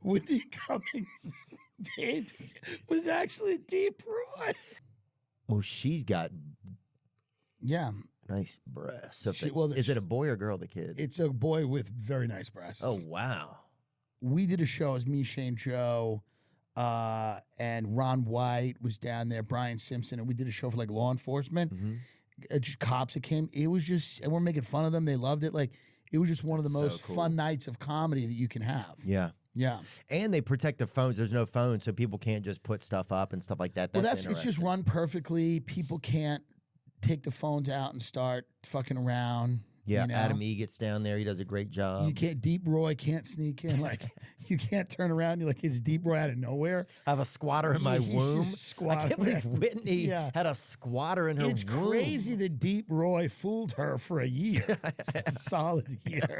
Whitney Cummings' baby was actually Deep Roy. Well, she's got nice breasts. So is it a boy or girl, the kid? It's a boy with very nice breasts. Oh, wow. We did a show as me, Shane Joe, and Ron White was down there, Brian Simpson, and we did a show for like law enforcement. Cops that came. It was just, and we're making fun of them. They loved it. Like, it was just one of the most fun nights of comedy that you can have. Yeah. Yeah. And they protect the phones. There's no phone, so people can't just put stuff up and stuff like that. It's just run perfectly. People can't take the phones out and start fucking around. Yeah, you know? Adam E gets down there. He does a great job. You can't, Deep Roy can't sneak in. Like, you can't turn around. You're like, it's Deep Roy out of nowhere. I have a squatter in my womb. I can't believe Whitney had a squatter in her womb. It's crazy that Deep Roy fooled her for a year. Just a solid year.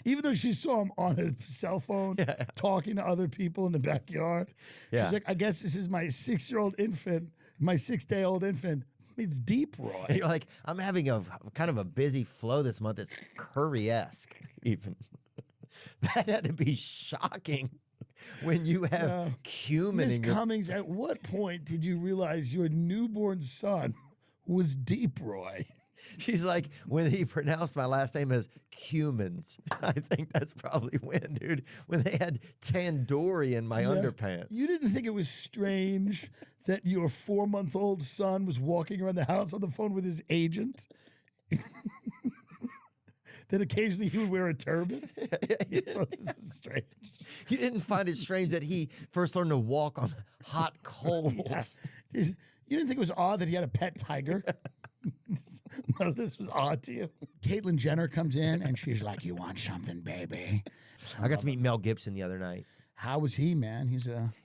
Even though she saw him on his cell phone talking to other people in the backyard. She's like, I guess this is my 6-year-old infant, my 6-day-old infant. It's Deep Roy. And you're like, I'm having a kind of a busy flow this month. It's Curry-esque even. That had to be shocking when you have cumin Miss in your... Cummings, at what point did you realize your newborn son was Deep Roy? She's like, when he pronounced my last name as Cumins, I think that's probably when, dude, when they had tandoori in my underpants. You didn't think it was strange that your 4-month-old son was walking around the house on the phone with his agent? That occasionally he would wear a turban? You thought this was strange. You didn't find it strange that he first learned to walk on hot coals. Yeah. You didn't think it was odd that he had a pet tiger? None of this was odd to you. Caitlyn Jenner comes in and she's like, "You want something, baby?" I got to meet Mel Gibson the other night. How was he, man?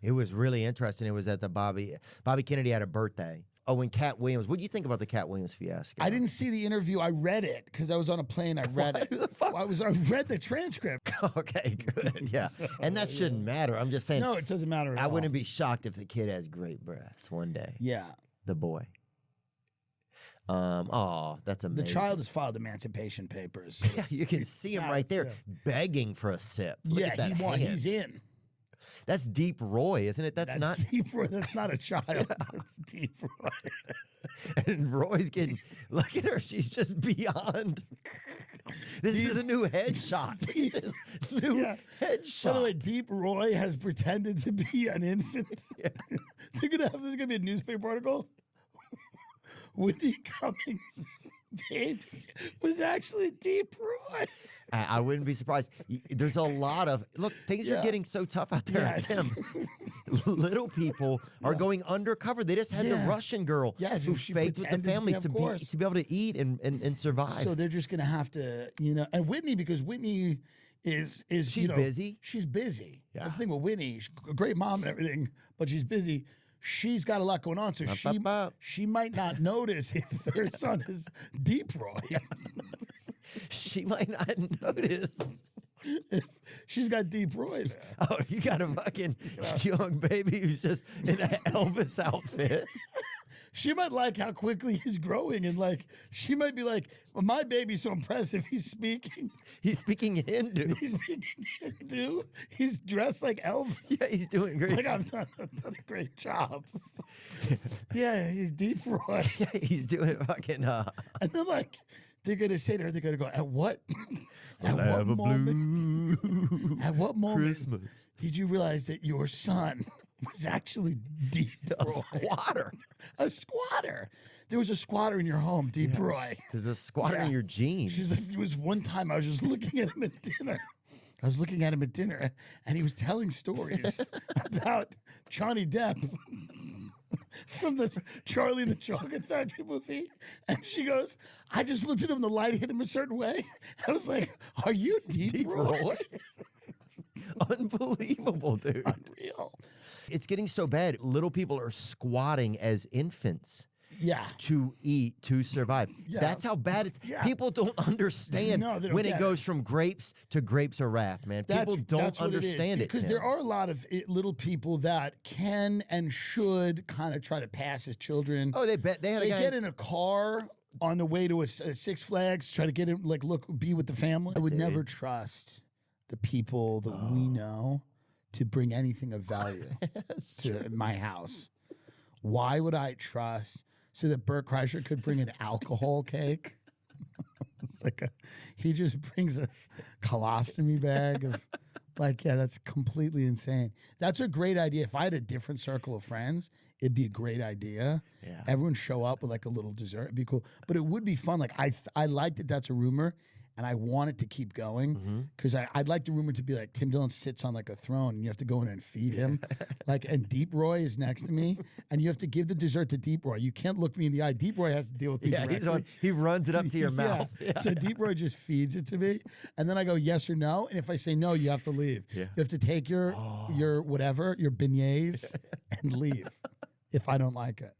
It was really interesting. It was at the Bobby Kennedy had a birthday. Oh, and Cat Williams. What do you think about the Cat Williams fiasco? I didn't see the interview. I read it because I was on a plane. I read it. Who the fuck? I read the transcript. Okay, good. Yeah. And that shouldn't matter. I'm just saying. No, it doesn't matter at all. I wouldn't be shocked if the kid has great breasts one day. Yeah. The boy. That's amazing. The child has filed emancipation papers. Yeah, you can see him right there begging for a sip. Look at that hand. He's in. That's Deep Roy, isn't it? That's not Deep Roy. That's not a child. That's Deep Roy. And Roy's getting, look at her. She's just beyond. This is a new headshot. This new headshot. By the way, Deep Roy has pretended to be an infant. Yeah. There's gonna be a newspaper article. Whitney Cummings' baby was actually Deep Roy. I wouldn't be surprised. There's a lot of things are getting so tough out there, Tim. Little people are going undercover. They just had the Russian girl who faked with the family to be able to eat and survive. So they're just gonna have to, and Whitney, because Whitney is she's busy. She's busy. Yeah. That's the thing with Whitney. She's a great mom and everything, but she's busy. She's got a lot going on, so she might not notice if her son is Deep Roy. She might not notice. If she's got Deep Roy there. Oh, you got a fucking young baby who's just in an Elvis outfit. She might like how quickly he's growing, and she might be like, well, my baby's so impressive. He's speaking Hindu. He's speaking Hindu. He's dressed like Elvis. Yeah, he's doing great. I've done a great job. Yeah, he's Deep Roy. Yeah, he's doing fucking. And then they're gonna say to her, they're gonna go, at what? At what moment Christmas did you realize that your son was actually Deep Roy? A squatter. A squatter. There was a squatter in your home, Deep Roy. There's a squatter in your genes. She's like, it was one time I was just looking at him at dinner. And he was telling stories about Johnny Depp from the Charlie and the Chocolate Factory movie. And she goes, I just looked at him and the light hit him a certain way. I was like, are you Deep Roy? Unbelievable, dude. Unreal. It's getting so bad. Little people are squatting as infants. Yeah. To eat, to survive. Yeah. That's how bad it's... Yeah. People don't understand when it goes from grapes to grapes of wrath, man. People don't understand it. Because there are a lot of little people that can and should kind of try to pass as children. Oh, they get in a car on the way to a Six Flags, try to get him, be with the family. I would never trust the people that we know to bring anything of value to my house. Why would I trust so that Bert Kreischer could bring an alcohol cake? It's like he just brings a colostomy bag of that's completely insane. That's a great idea. If I had a different circle of friends, it'd be a great idea. Yeah. Everyone show up with like a little dessert. It'd be cool. But it would be fun. Like I like that that's a rumor. And I want it to keep going because I'd like the rumor to be like Tim Dillon sits on like a throne and you have to go in and feed him. And Deep Roy is next to me and you have to give the dessert to Deep Roy. You can't look me in the eye. Deep Roy has to deal with me directly. He runs it up to your mouth. Yeah. So Deep Roy just feeds it to me. And then I go yes or no. And if I say no, you have to leave. Yeah. You have to take your whatever, your beignets and leave if I don't like it.